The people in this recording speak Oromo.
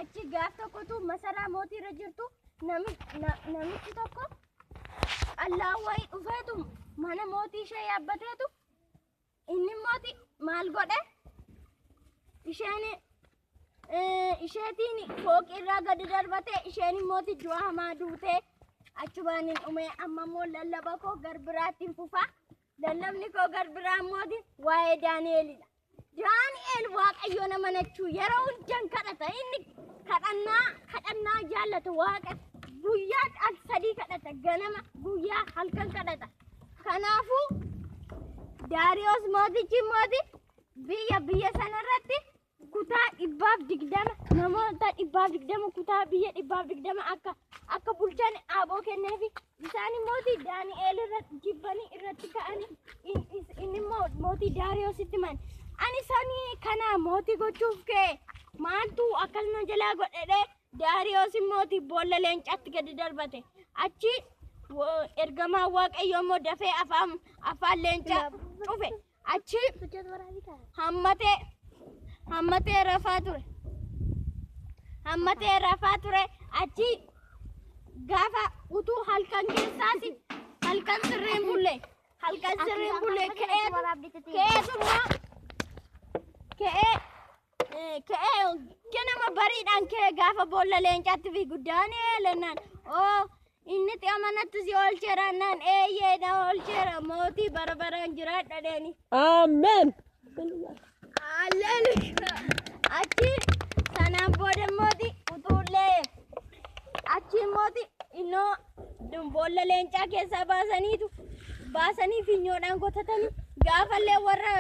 achi gaaf tokkotu masaraa mootii irra jirtu namichi tokko allaawwayii dhufeetu mana mootii ishee yaabbateetu inni mootii maal godhe isheetiin fooqi irraa gadi darbate isheen mootii du'a hamaa duutee achubaanin dhume amma immoo lallaba koo garbiraattiin fufaa lallabni koo garbiraa mootii waa'ee Daani'eelidha. Daani'eel waaqayyo nama nachuu yeroo hundan kadhata inni kadhannaa jaallata waaqa guyyaa al sadii kadhata ganama guyyaa halkan kadhata kanaafuu Daariyoos mootichi mootii biyya sanarratti kutaa 120 namoota 120 kutaa biyya 120 akka bulchan aaboo kenneefi isaan mootii Daani'eel irratti jibbanii irratti ka'anii inni mootii Daariyoositti man ani sanii kana mootii gochuuf kee maaltu akkasuma jalaa godhedhe Daariyoos mootii boolla leencaatti gadi darbate achi ergamaa waaqayyo immoo dafee afaan leencaa dhufe achi hammatee rafaa ture achi gaafa utuu halkan keessaasi halkan sirriin bulle ka'ee ganama bariidhaan ka'ee gaafa boolla leencaatti fi Daani'eel ennaan inni amanatti si oolcheera ennaan eeyyee na oolcheera mootii bara baraan jiraadha dheeni. Amen. Alleluuyaa. Achi sanaan booda mootii utuullee achi mootii innoo boolla leencaa keessaa baasanii finyoodhaan qotatanii gaafallee warra